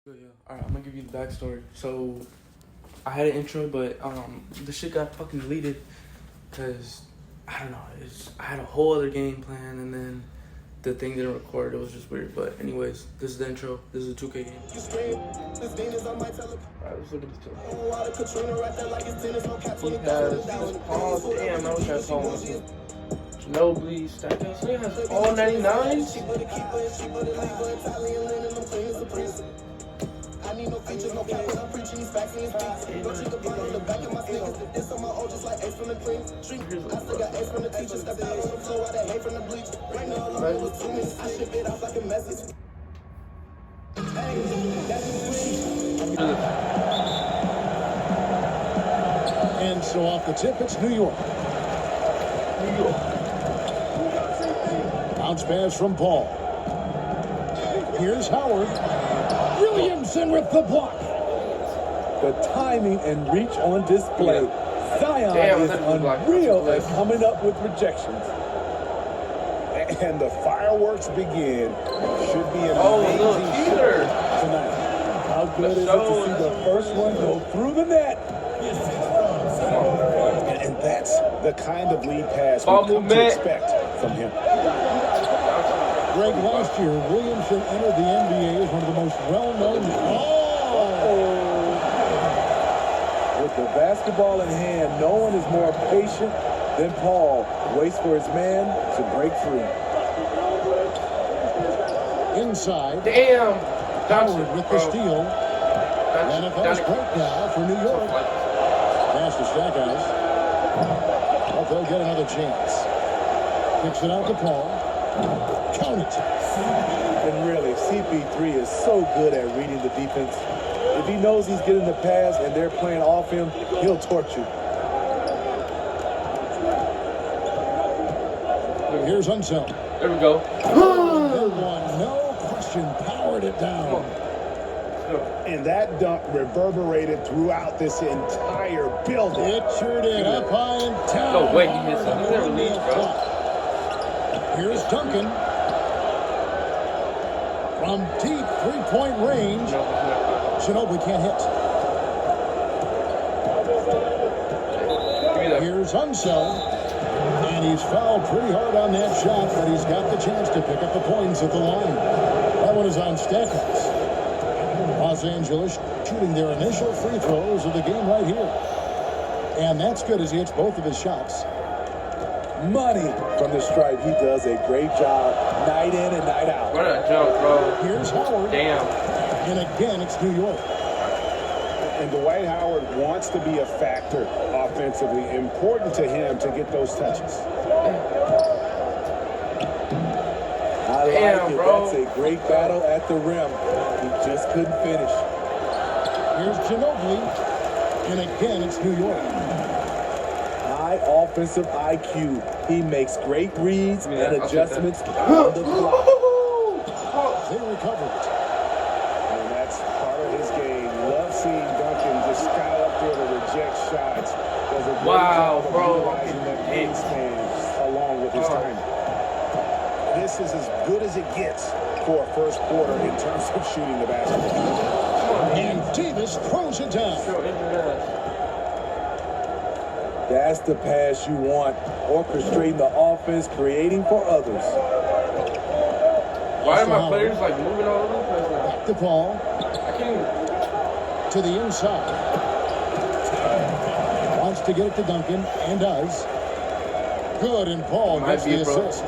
Yeah. Alright, I'm gonna give you the backstory. So, I had an intro, but the shit got fucking deleted because I don't know. I had a whole other game plan, and then the thing didn't record. It was just weird. But anyways, this is the intro. This is a 2K game. Alright, let's look at this too. He has Paul. Damn, I wish I had Paul. Ginobli, Stackhouse. He has all 99s. I need no features, no cap, I'm preaching these facts in his beats. Don't you put on the back of my sneakers. This on my old just like Ace from the clean street. I still got Ace from the teachers. Stepped out on the floor, I had hate from the bleach. Right now, all I was 2 minutes. I ship it off like a message. And so off the tip, it's New York. Bounce pass from Paul. Here's Howard. Williamson with the block. The timing and reach on display. Zion is unreal at coming up with rejections. And the fireworks begin. Should be an amazing show tonight. How good is it to see the first one go through the net? And that's the kind of lead pass we come to expect from him. Greg, last year, Williamson entered the NBA as one of the most well-known. With the basketball in hand, no one is more patient than Paul. Waits for his man to break free. Inside. Damn. Howard with the steal. And a fast break now for New York. Pass to Stackhouse. But they'll get another chance. Kicks it out to Paul. Count it. And really, CP3 is so good at reading the defense. If he knows he's getting the pass and they're playing off him, he'll torch you. Here's Unseld. There we go. No question, powered it down. And that dunk reverberated throughout this entire building. It sure did. Up high and down. No way, he missed it. He never leaves, bro. Here's Duncan. From deep three-point range. Ginobli can't hit. Here's Unseld. And he's fouled pretty hard on that shot, but he's got the chance to pick up the points at the line. That one is on Stackhouse. Los Angeles shooting their initial free throws of the game right here. And that's good as he hits both of his shots. Money from the stripe. He does a great job night in and night out. What a jump, bro. Here's Howard. Damn. And again, it's New York. And Dwight Howard wants to be a factor offensively. Important to him to get those touches. I like it. Bro. That's a great battle at the rim. He just couldn't finish. Here's Ginobli. And again, it's New York. High offensive IQ. He makes great reads and adjustments on the clock. They recovered it. And that's part of his game. Love seeing Duncan just scout up there to reject shots. Does a great job of utilizing that wingspan along with his time. This is as good as it gets for a first quarter in terms of shooting the basketball. And Davis throws it down. That's the pass you want. Orchestrating the offense, creating for others. Why are my players like moving all over the place now? Back to Paul. I can't even. To the inside. Wants to get it to Duncan, and does. Good, and Paul gets the assist.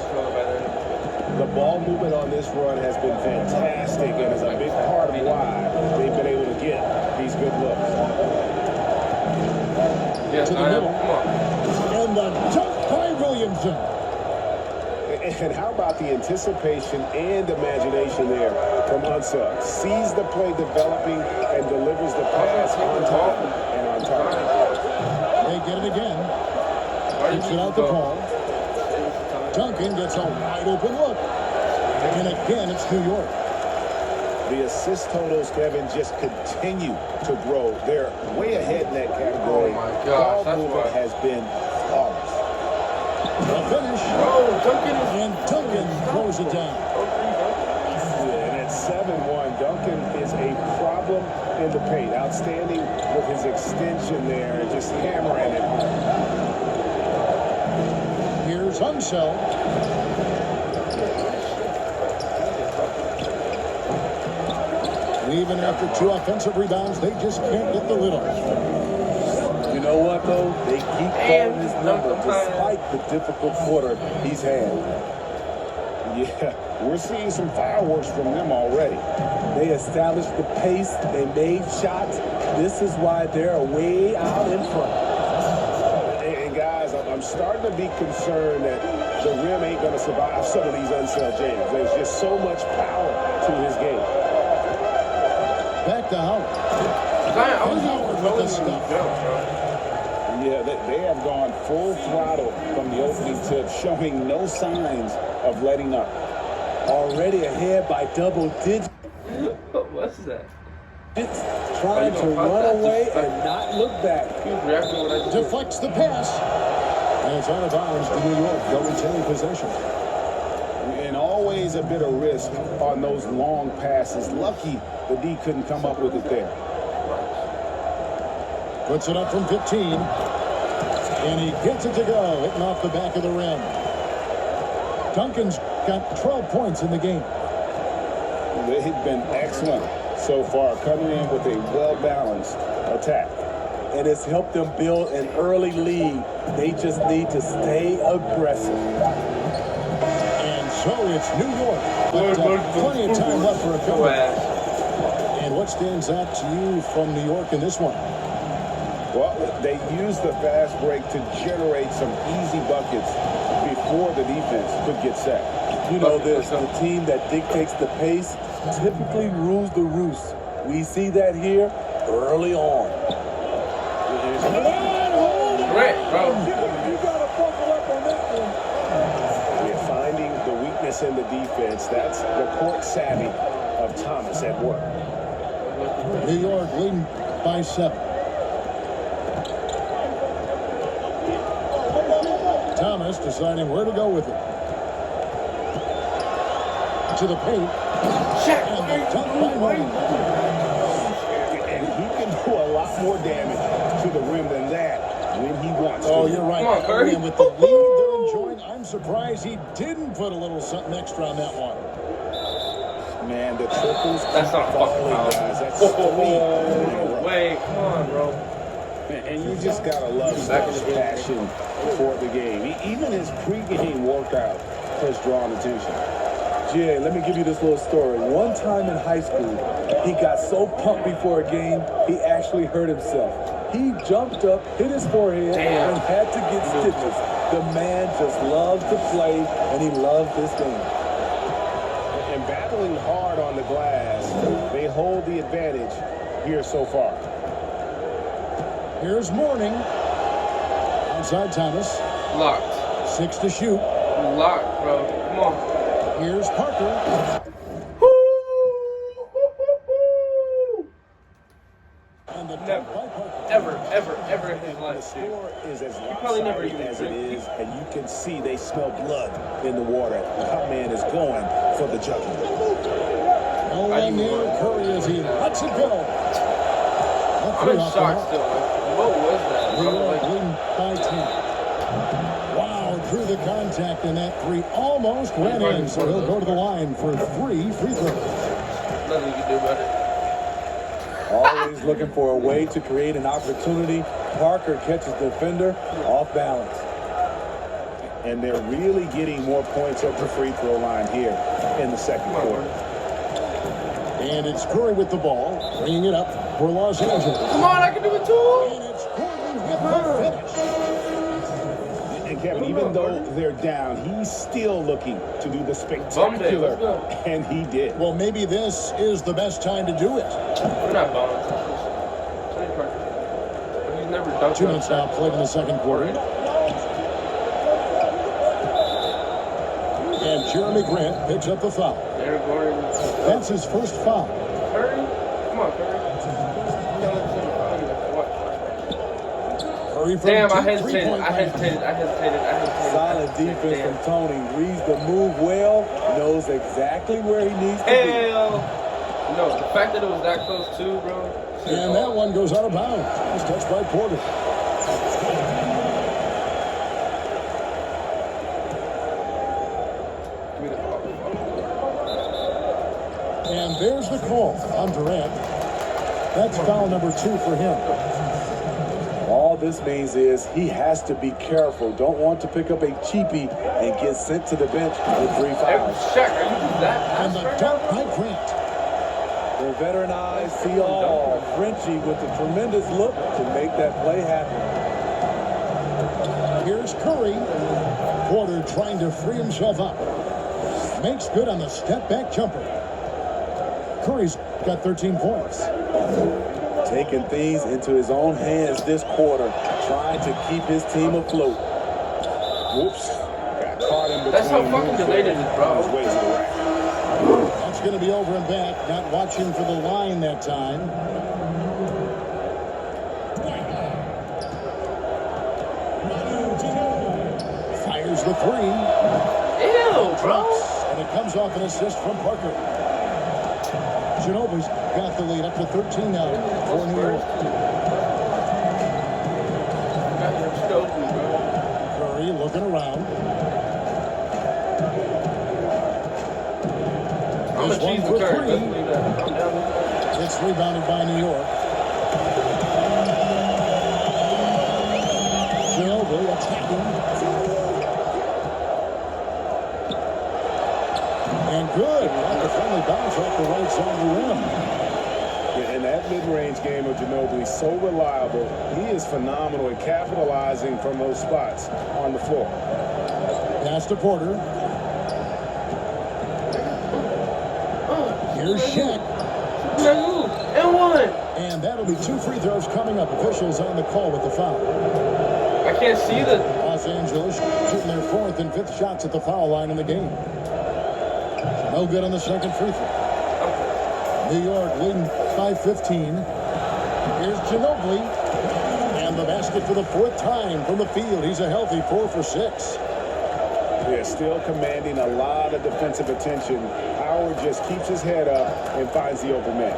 The ball movement on this run has been fantastic and is a big part of why they've been able to get these good looks. Yes, to the middle. And the dunk by Williamson. And how about the anticipation and imagination there from Unseld? Sees the play developing and delivers the pass on time and on target. They get it again. Kicks it out to Paul. Duncan gets a wide open look. And again, it's New York. The assist totals, Kevin, just continue to grow. They're way ahead in that category. Oh, my gosh. Ball movement has been flawless. The finish. And Duncan throws it down. And at 7-1, Duncan is a in the paint. Outstanding with his extension there, just hammering it. Here's Unseld. Even after 2 offensive rebounds, they just can't get the lid on. You know what, though? They keep calling his number despite the difficult quarter he's had. Yeah, we're seeing some fireworks from them already. They established the pace. They made shots. This is why they're way out in front. And guys, I'm starting to be concerned that the rim ain't going to survive some of these Unseld jams. There's just so much power to his game. Back to Howard. And Howard with the stuff. Yeah, they have gone full throttle from the opening tip, showing no signs of letting up. Already ahead by double digits. What's that? Trying to run away and not look back. Deflects the pass. And it's out of bounds to New York. They'll retain possession. And always a bit of risk on those long passes. Lucky the D couldn't come up with it there. Puts it up from 15. And he gets it to go, hitting off the back of the rim. Duncan's got 12 points in the game. They've been excellent so far, coming in with a well-balanced attack. And it's helped them build an early lead. They just need to stay aggressive. And so it's New York. But plenty of time left for a comeback. And what stands out to you from New York in this one? Well, they used the fast break to generate some easy buckets before the defense could get set. You know this, the team that dictates the pace typically rules the roost. We see that here early on. Great, bro. You gotta buckle up on that one. We're finding the weakness in the defense. That's the court savvy of Thomas at work. New York leading by 7. Thomas deciding where to go with it. To the paint. And the dunk by Wayne. And he can do a lot more damage to the rim than that when he wants to. Oh, you're right. Come on, Curry. And with the lead they're enjoying, I'm surprised he didn't put a little something extra on that one. Man, the triples That's not fucking foul. guys. That's Wait, come on, bro. And you just gotta love such passion for the game. Even his pregame workout has drawn attention. Jay, let me give you this little story. One time in high school, he got so pumped before a game, he actually hurt himself. He jumped up, hit his forehead, and had to get stitches. The man just loved to play, and he loved this game. And battling hard on the glass, they hold the advantage here so far. Here's Mourning. Inside Thomas. Locked. 6 to shoot. Locked, bro. Come on. Here's Parker. And the Never, ever in his The life, dude. score is as probably never lopsided even as it drink. is, and you can see they smell blood in the water. That man is going for the jugular. Oh, near Curry as he lets it go. I'm in shock still. Like, what was that, New bro? York Like, leading by 10. Wow, through the contact, and that 3 almost went in, so he'll go to the line for 3 free throws. nothing you can do about it. Always looking for a way to create an opportunity. Parker catches the defender off balance. And they're really getting more points at the free throw line here in the second quarter. And it's Curry with the ball, bringing it up for Los Angeles. Come on, I can do it too. And it's Gordon with the finish. And Kevin, even though they're down, he's still looking to do the spectacular, and he did. Well, maybe this is the best time to do it. We're not bombing. He's never dunked 2 minutes now played in the second quarter. And Jeremy Grant picks up the foul. There, Gordon. That's his first foul. Curry? Come on, Curry. Curry from Damn, I deep hesitated. three-point I land. hesitated. Solid defense Damn. from Tony. Reads the move well, knows exactly where he needs to be. Hell. No, the fact that it was that close too, bro. And that one goes out of bounds. It's touched by Porter. And there's the call on Durant. That's foul number 2 for him. All this means is he has to be careful. Don't want to pick up a cheapie and get sent to the bench with 3 fouls. Shaq, are you that? And the dunk by Grant. The veteran eyes see all. Frenchie with a tremendous look to make that play happen. Here's Curry. Porter trying to free himself up. Makes good on the step-back jumper. Curry's got 13 points. Taking things into his own hands this quarter, trying to keep his team afloat. Whoops. Got caught in between. That's how fucking delayed it is, bro. His way to the rack. That's going to be over and back. Not watching for the line that time. Fires the 3. Ew, bro. And it comes off an assist from Parker. Ginobli's got the lead up to 13 now for New York. Curry looking around. This one for 3. It's rebounded by New York. Ginobili attacking. And good. Got the friendly bounce off the right side of the rim. And that mid-range game of Ginobili is so reliable. He is phenomenal at capitalizing from those spots on the floor. Pass to Porter. Here's Shaq. And 1. And that'll be 2 free throws coming up. Officials on the call with the foul. I can't see the... Los Angeles shooting their 4th and 5th shots at the foul line in the game. No good on the second free throw. New York leading by 15. Here's Ginobili. And the basket for the 4th time from the field. He's a healthy 4 for 6. Yeah, still commanding a lot of defensive attention. Howard just keeps his head up and finds the open man.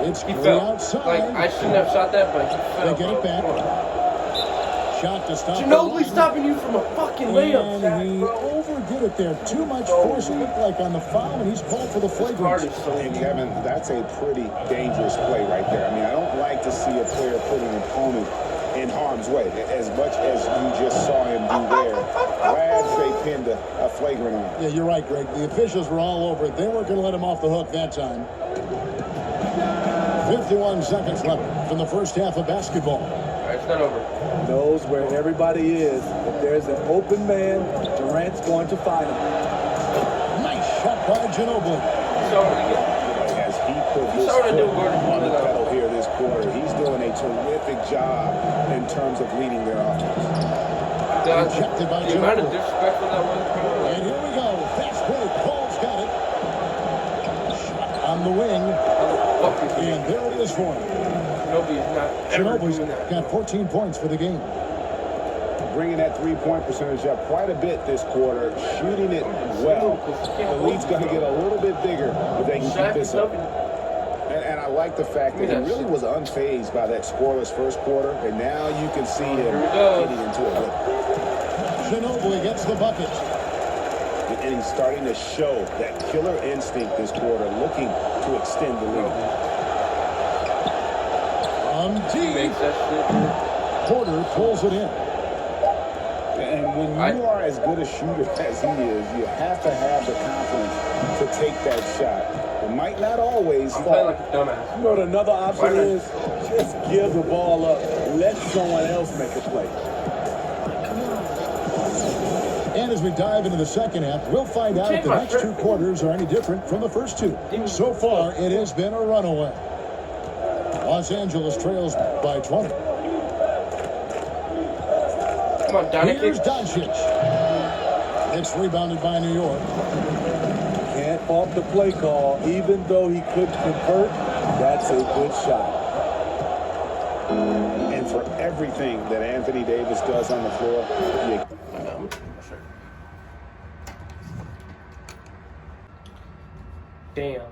It's He Curry fell. outside. Like, I shouldn't have shot that, but he fell. They get it back. Shot to stop. Ginobili stopping you from a fucking layup, And Shaq, he bro. overdid it there. Too much force, it looked like, on the foul, and he's called for the flagrant. And Kevin, that's a pretty dangerous play right there. I mean, I don't like to see a player put an opponent in harm's way. As much as you just saw him do there, glad they pinned a flagrant on him. Yeah, you're right, Greg. The officials were all over it. They weren't going to let him off the hook that time. 51 seconds left from the first half of basketball. It's not over. Knows where everybody is. If there's an open man, Durant's going to find him. Nice shot by Ginobili. As he put his foot on the pedal here this quarter, he's doing a terrific job in terms of leading their offense. Rejected by The amount of Ginobili. disrespectful that was, bro. And here we go. Fast break. Paul's got it. Shot on the wing. And there it is for him. Ginobili's not ever Ginobili's doing that. got 14 points for the game. Bringing that three-point percentage up quite a bit this quarter, shooting it well. The lead's going to get a little bit bigger if they can keep this up. And I like the fact that he really was unfazed by that scoreless first quarter, and now you can see him getting into it. Ginobili gets the bucket. And he's starting to show that killer instinct this quarter, looking to extend the lead. Deep. Porter pulls it in. And when you are as good a shooter as he is, you have to have the confidence to take that shot. It might not always I'm fall. playing like a dumbass. You know what another option is? Just give the ball up. Let someone else make a play. And as we dive into the second half, we'll find out if the next 2 quarters are any different from the first 2. So far, it has been a runaway. Los Angeles trails by 20. Come on, Doncic. Here's Doncic. It's rebounded by New York. Can't fault the play call. Even though he couldn't convert, that's a good shot. And for everything that Anthony Davis does on the floor, Damn.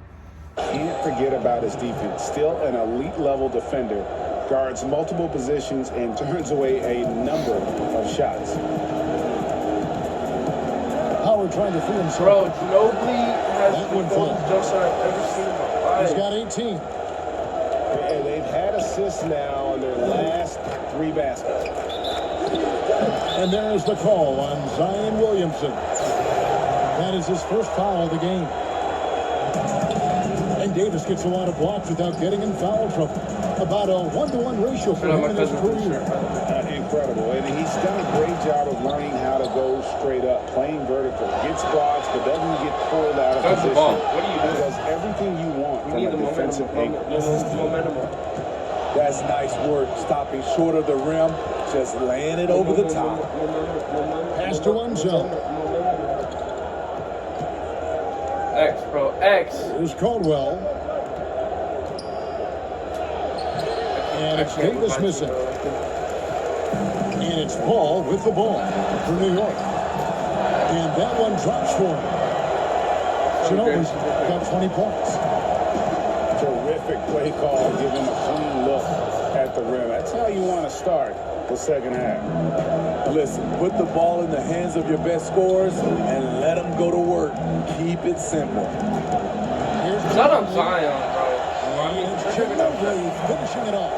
Can't forget about his defense. Still an elite level defender. Guards multiple positions and turns away a number of shots. Howard trying to free himself. Bro, Ginobli has That the one most falls. jump shot I've ever seen in my life. He's got 18. And they've had assists now on their last 3 baskets. And there's the call on Zion Williamson. That is his first foul of the game. And Davis gets a lot of blocks without getting in foul trouble. About a 1-to-1 ratio for him in his career. Incredible. And he's done a great job of learning how to go straight up, playing vertical. Gets blocks, but doesn't get pulled out of position. The ball. What do you do? Does everything you want from a defensive angle. Momentum. That's nice work. Stopping short of the rim, just laying it over the top. Pass to Unzel. X, bro. X. Here's Caldwell. And it's Davis missing. And it's Paul with the ball for New York. And that one drops for him. Ginobili's got 20 points. Terrific play call, giving a clean look at the rim. That's how you want to start the second half. Listen, put the ball in the hands of your best scorers and let them go to work. Keep it simple. Here's Shut up, Zion, bro. And it's Ginobili finishing it off.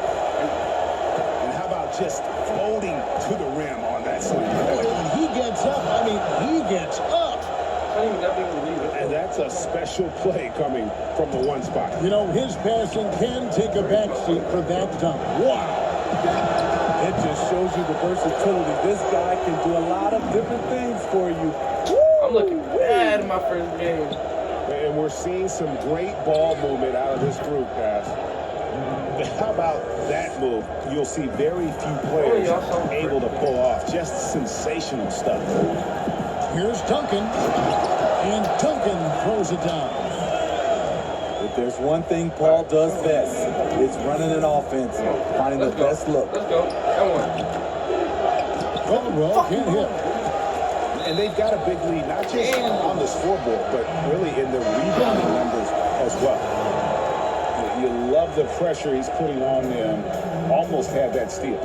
And how about just floating to the rim on that slam? When he gets up, I mean, he gets up. I can't even believe it. And that's a special play coming from the one spot. You know, his passing can take a backseat for that dunk. Wow. It just shows you the versatility. This guy can do a lot of different things for you. I'm looking bad in my first game. And we're seeing some great ball movement out of this group, guys. How about that move? You'll see very few players able to pull off. Just sensational stuff. Here's Duncan. And Duncan throws it down. If there's one thing Paul does best, it's running an offense, finding the best look. Let's go. Come on. Caldwell can't hit. And they've got a big lead, not just on the scoreboard, but really in the rebounding numbers as well. You love the pressure he's putting on them. Almost had that steal.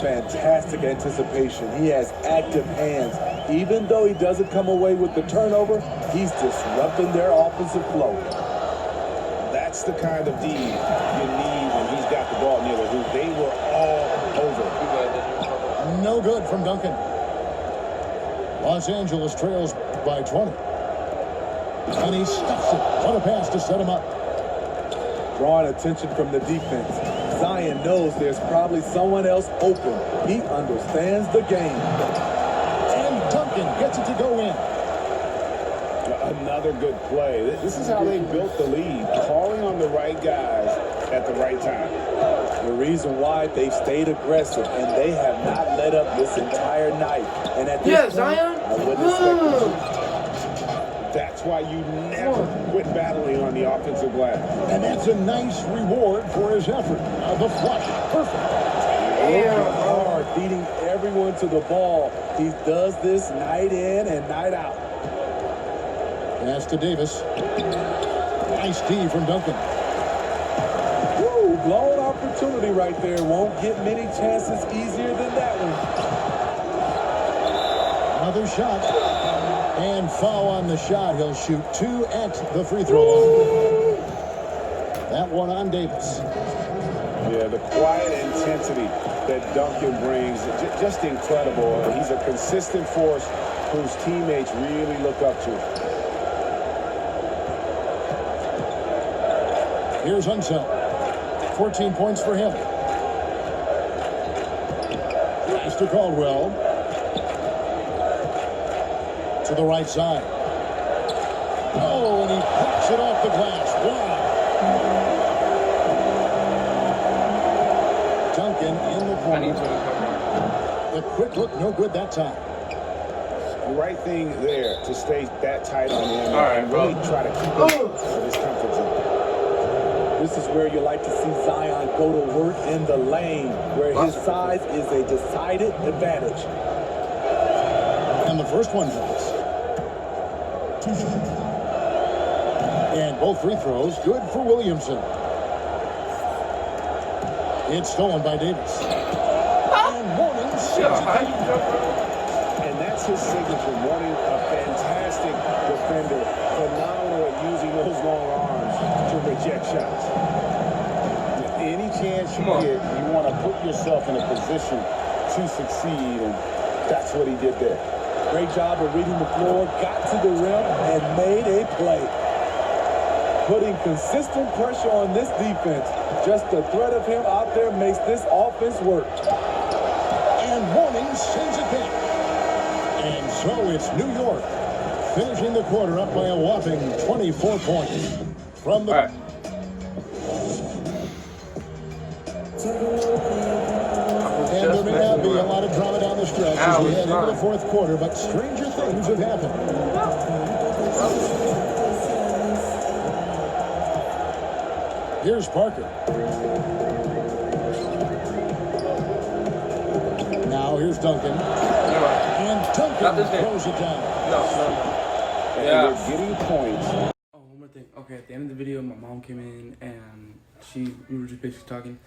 Fantastic anticipation. He has active hands. Even though he doesn't come away with the turnover, he's disrupting their offensive flow. That's the kind of D you need when he's got the ball near the hoop. They were all over. No good from Duncan. Los Angeles trails by 20. And he stuffs it. What a pass to set him up. Drawing attention from the defense. Zion knows there's probably someone else open. He understands the game. And Duncan gets it to go in. Another good play. This is how they built the lead. Calling on the right guys at the right time. The reason why they've stayed aggressive and they have not let up this entire night. And at this point, Zion. I wouldn't expect them to. That's why you never quit battling on the offensive glass. And that's a nice reward for his effort. The flush. Perfect. Working hard, beating everyone to the ball. He does this night in and night out. Pass to Davis. Nice D from Duncan. Woo, blown opportunity right there. Won't get many chances easier than that one. Another shot. And foul on the shot. He'll shoot 2 at the free throw line. That one on Davis. Yeah, the quiet intensity that Duncan brings, just incredible. He's a consistent force whose teammates really look up to. Here's Unseld. 14 points for him. Mr. Caldwell. To the right side. Oh, and he picks it off the glass. Wow. Duncan in the corner. The quick look, no good that time. The right thing there to stay that tight on him and really try to keep him in his comfort zone. This is where you like to see Zion go to work in the lane, where his size is a decided advantage. And the first one drops. And both free throws good for Williamson. It's stolen by Davis. And Mourning saves it. And that's his signature. Mourning, a fantastic defender. Phenomenal at using those long arms to reject shots. Any chance you get, you want to put yourself in a position to succeed, and that's what he did there. Great job of reading the floor, got to the rim, and made a play. Putting consistent pressure on this defense. Just the threat of him out there makes this offense work. And Mourning sends it back. And so it's New York finishing the quarter up by a whopping 24 points. From the... All right. And there may not be a lot of drama down the stretch as we head into the fourth quarter, but stranger things have happened. Here's Parker. Now here's Duncan. And Duncan throws it down. And they're getting points. Oh, one more thing. Okay, at the end of the video, my mom came in and we were just basically talking.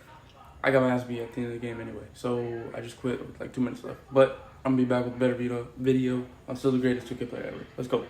I got my ass beat at the end of the game anyway, so I just quit with like 2 minutes left. But I'm gonna be back with a better video. I'm still the greatest 2K player ever. Let's go.